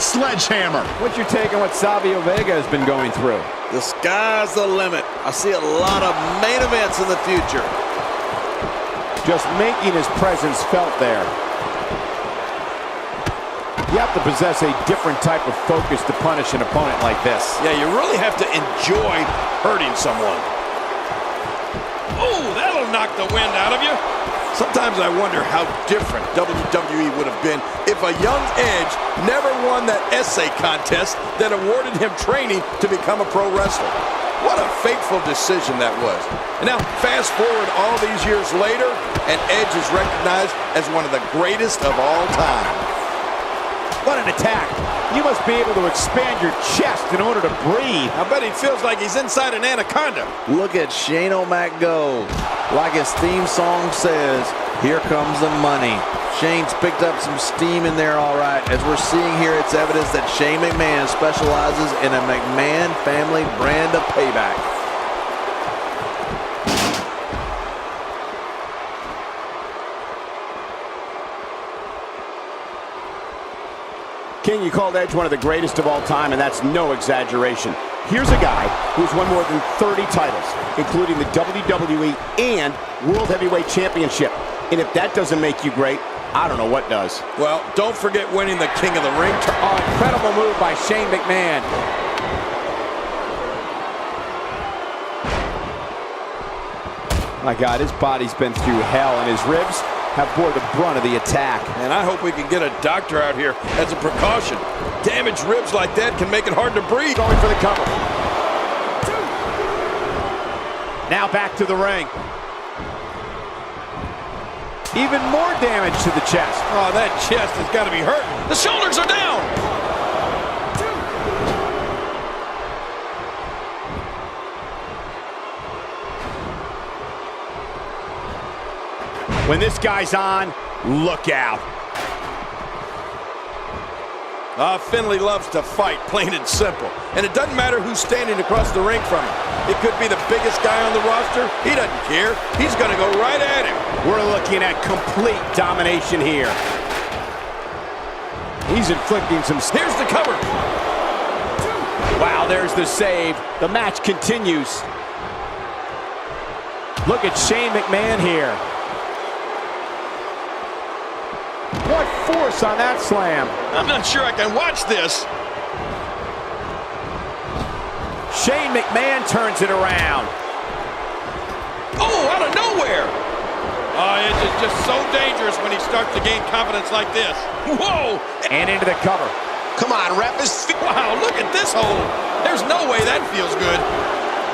sledgehammer. What's your take on what Savio Vega has been going through? The sky's the limit. I see a lot of main events in the future. Just making his presence felt there. You have to possess a different type of focus to punish an opponent like this. Yeah, you really have to enjoy hurting someone. Oh, that'll knock the wind out of you. Sometimes I wonder how different WWE would have been if a young Edge never won that essay contest that awarded him training to become a pro wrestler. What a fateful decision that was. And now, fast forward all these years later, and Edge is recognized as one of the greatest of all time. What an attack. You must be able to expand your chest in order to breathe. I bet he feels like he's inside an anaconda. Look at Shane O'Mac go. Like his theme song says, here comes the money. Shane's picked up some steam in there all right. As we're seeing here, it's evidence that Shane McMahon specializes in a McMahon family brand of payback. King, you called Edge one of the greatest of all time, and that's no exaggeration. Here's a guy who's won more than 30 titles, including the WWE and World Heavyweight Championship. And if that doesn't make you great, I don't know what does. Well, don't forget winning the King of the Ring. Oh, incredible move by Shane McMahon. My God, his body's been through hell, and his ribs have bore the brunt of the attack. And I hope we can get a doctor out here as a precaution. Damaged ribs like that can make it hard to breathe. Going for the cover. Now back to the ring. Even more damage to the chest. Oh, that chest has got to be hurting. The shoulders are down. When this guy's on, look out. Finley loves to fight, plain and simple. And it doesn't matter who's standing across the ring from him. It could be the biggest guy on the roster. He doesn't care. He's going to go right at him. We're looking at complete domination here. He's inflicting some... Here's the cover. Wow, there's the save. The match continues. Look at Shane McMahon here. What force on that slam. I'm not sure I can watch this. Shane McMahon turns it around. Oh, out of nowhere. Oh, it's just so dangerous when he starts to gain confidence like this. Whoa. And into the cover. Come on, ref. Wow, look at this hold. There's no way that feels good.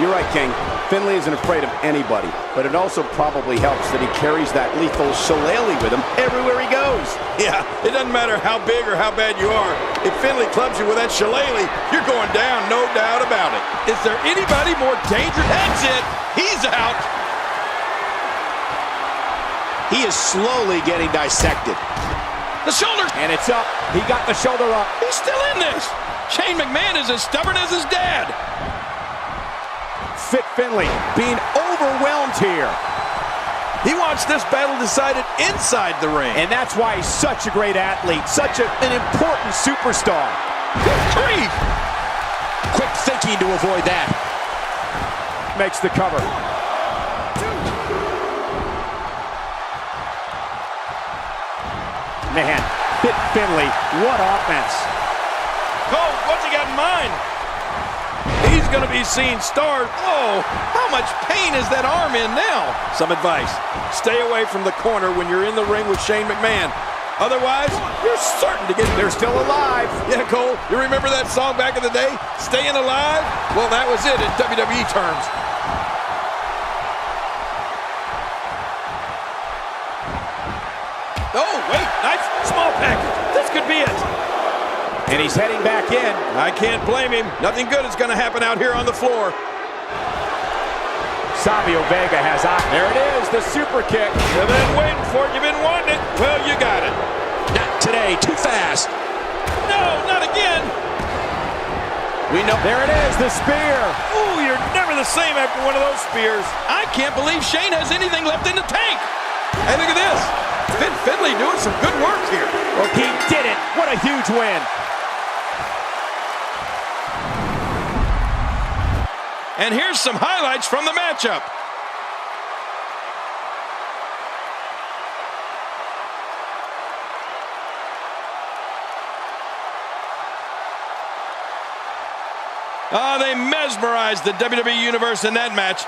You're right, King. Finley isn't afraid of anybody, but it also probably helps that he carries that lethal shillelagh with him everywhere he goes. Yeah, it doesn't matter how big or how bad you are. If Finley clubs you with that shillelagh, you're going down, no doubt about it. Is there anybody more dangerous? That's it. He's out. He is slowly getting dissected. The shoulder. And it's up. He got the shoulder up. He's still in this. Shane McMahon is as stubborn as his dad. Fit Finley being overwhelmed here. He wants this battle decided inside the ring. And that's why he's such a great athlete, such an important superstar. Good grief. Quick thinking to avoid that. Makes the cover. Man, Fit Finley, what offense. Cole, what's he got in mind? He's going to be seeing stars. Oh, how much pain is that arm in now? Some advice. Stay away from the corner when you're in the ring with Shane McMahon. Otherwise, you're certain to get... They're still alive. Yeah, Cole, you remember that song back in the day? Staying Alive? Well, that was it in WWE terms. Oh, wait, nice small package. This could be it. And he's heading back in. I can't blame him. Nothing good is going to happen out here on the floor. Savio Vega has out. There it is, the super kick. You've been waiting for it. You've been wanting it. Well, you got it. Not today. Too fast. No, not again. We know. There it is, the spear. Ooh, you're never the same after one of those spears. I can't believe Shane has anything left in the tank. Hey, look at this. Finley doing some good work here. Well, he did it. What a huge win. And here's some highlights from the matchup. Oh, they mesmerized the WWE Universe in that match.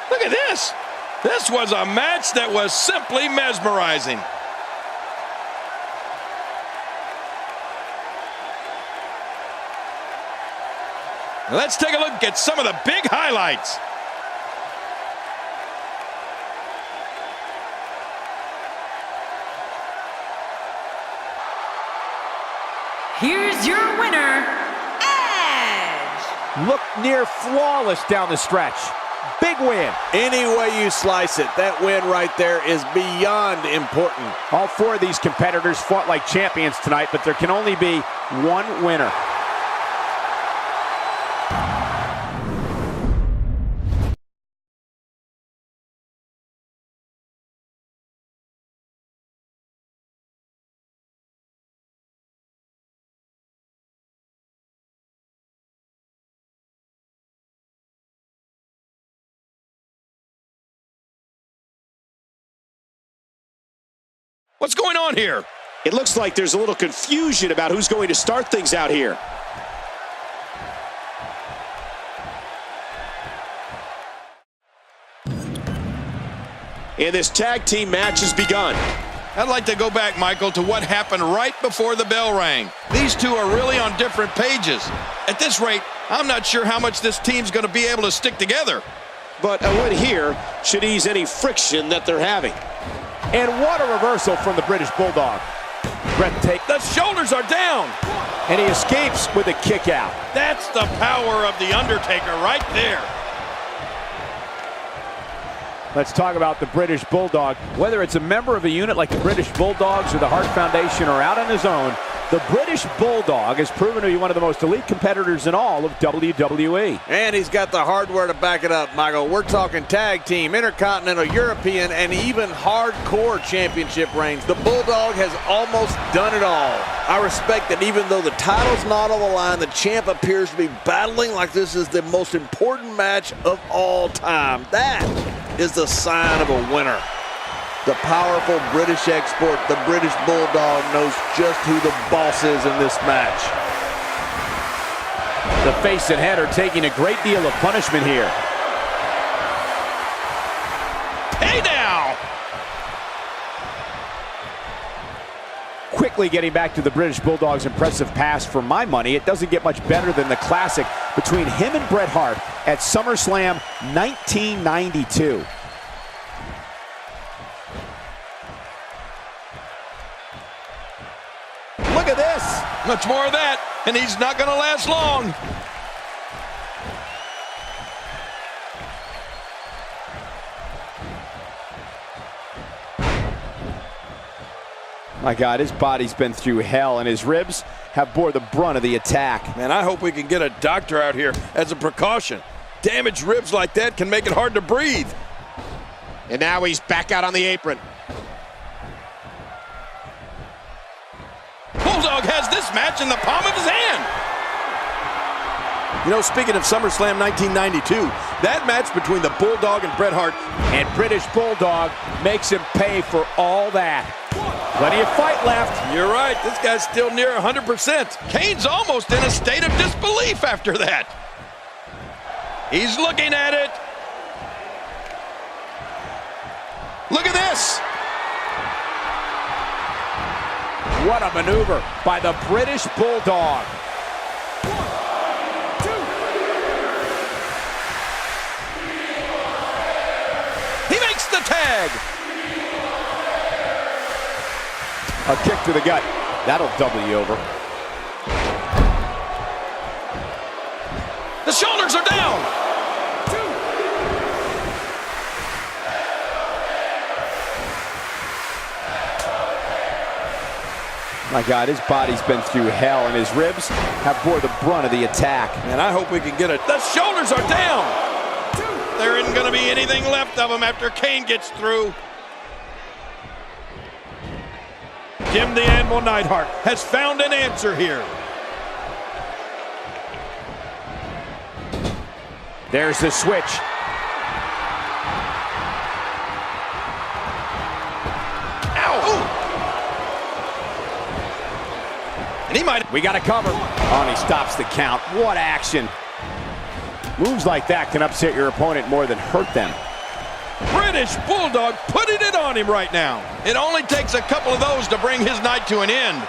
Look at this. This was a match that was simply mesmerizing. Let's take a look at some of the big highlights. Here's your winner, Edge. Look near flawless down the stretch. Big win. Any way you slice it, that win right there is beyond important. All four of these competitors fought like champions tonight, but there can only be one winner. What's going on here? It looks like there's a little confusion about who's going to start things out here. And this tag team match has begun. I'd like to go back, Michael, to what happened right before the bell rang. These two are really on different pages. At this rate, I'm not sure how much this team's going to be able to stick together. But a win here should ease any friction that they're having. And what a reversal from the British Bulldog. Breathtaking. The shoulders are down. And he escapes with a kick out. That's the power of The Undertaker right there. Let's talk about the British Bulldog. Whether it's a member of a unit like the British Bulldogs or the Hart Foundation or out on his own, the British Bulldog has proven to be one of the most elite competitors in all of WWE. And he's got the hardware to back it up, Michael. We're talking tag team, intercontinental, European, and even hardcore championship reigns. The Bulldog has almost done it all. I respect that even though the title's not on the line, the champ appears to be battling like this is the most important match of all time. That is the sign of a winner. The powerful British export, the British Bulldog, knows just who the boss is in this match. The face and head are taking a great deal of punishment here. Hey now! Quickly getting back to the British Bulldog's impressive past, for my money, it doesn't get much better than the classic between him and Bret Hart at SummerSlam 1992. Look at this. Much more of that, and he's not going to last long. My God, his body's been through hell, and his ribs have bore the brunt of the attack. Man, I hope we can get a doctor out here as a precaution. Damaged ribs like that can make it hard to breathe. And now he's back out on the apron. Bulldog has this match in the palm of his hand. You know, speaking of SummerSlam 1992, that match between the Bulldog and Bret Hart, and British Bulldog makes him pay for all that. Plenty of fight left. You're right, this guy's still near 100%. Kane's almost in a state of disbelief after that. He's looking at it. Look at this. What a maneuver by the British Bulldog. He makes the tag. A kick to the gut. That'll double you over. The shoulders are down. My God, his body's been through hell, and his ribs have bore the brunt of the attack. And I hope we can get it. The shoulders are down. There isn't going to be anything left of him after Kane gets through. Jim the Animal Neidhart has found an answer here. There's the switch. And he might. We got to cover. Oh, and he stops the count. What action. Moves like that can upset your opponent more than hurt them. British Bulldog putting it on him right now. It only takes a couple of those to bring his night to an end.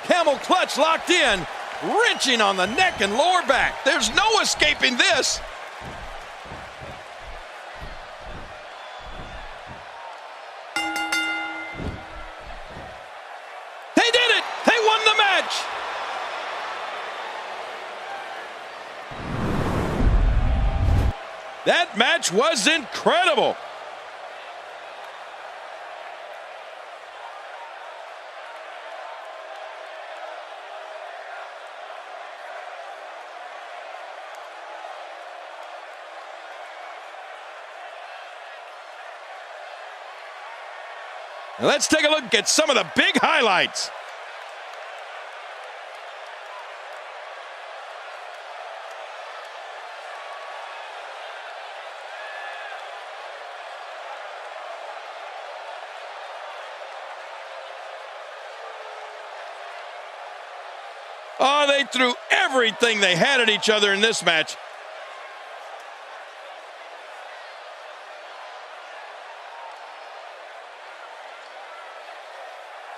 Camel clutch locked in, wrenching on the neck and lower back. There's no escaping this. They did it! They won the match! That match was incredible. Now let's take a look at some of the big highlights. Oh, they threw everything they had at each other in this match.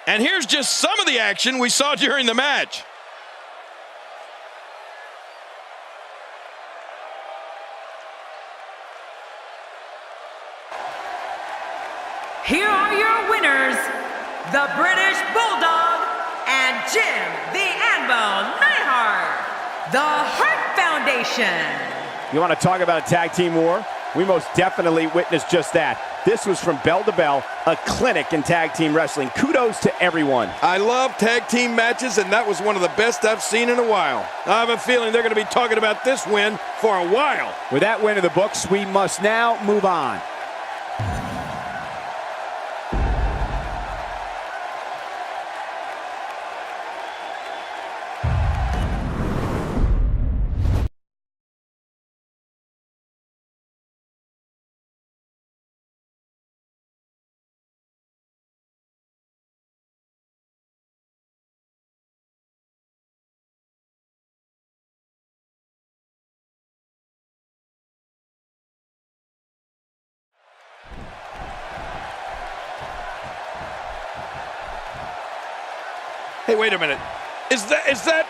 And here's just some of the action we saw during the match. Here are your winners, the British Bulldog and Jim the Anvil Neidhart, the Hart Foundation. You want to talk about a tag team war? We most definitely witnessed just that. This was from bell to bell, a clinic in tag team wrestling. Kudos to everyone. I love tag team matches, and that was one of the best I've seen in a while. I have a feeling they're going to be talking about this win for a while. With that win in the books, we must now move on. Hey, wait a minute. Is that?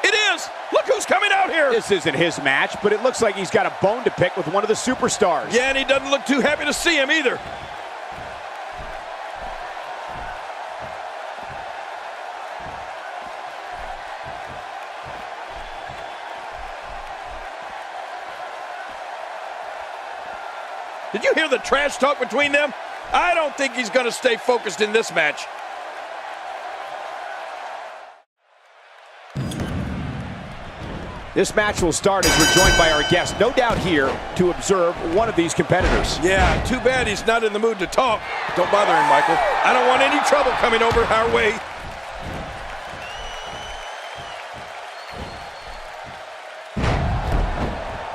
It is! Look who's coming out here! This isn't his match, but it looks like he's got a bone to pick with one of the superstars. Yeah, and he doesn't look too happy to see him either. Did you hear the trash talk between them? I don't think he's going to stay focused in this match. This match will start as we're joined by our guest, no doubt here to observe one of these competitors. Yeah, too bad he's not in the mood to talk. Don't bother him, Michael. I don't want any trouble coming over our way.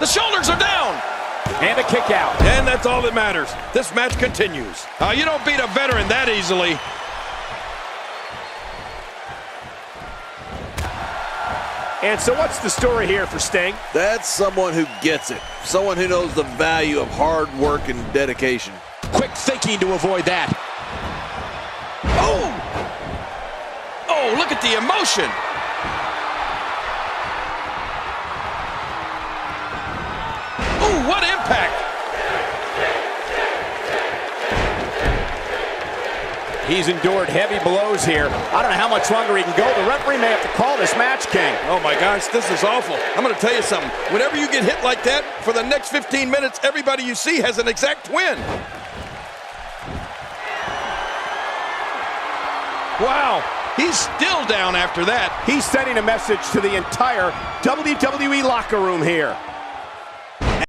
The shoulders are down. And a kick out. And that's all that matters. This match continues. You don't beat a veteran that easily. And so what's the story here for Sting? That's someone who gets it. Someone who knows the value of hard work and dedication. Quick thinking to avoid that. Oh! Oh, look at the emotion. Oh, what impact. He's endured heavy blows here. I don't know how much longer he can go. The referee may have to call this match, King. Oh my gosh, this is awful. I'm going to tell you something. Whenever you get hit like that, for the next 15 minutes, everybody you see has an exact win. Wow, he's still down after that. He's sending a message to the entire WWE locker room here.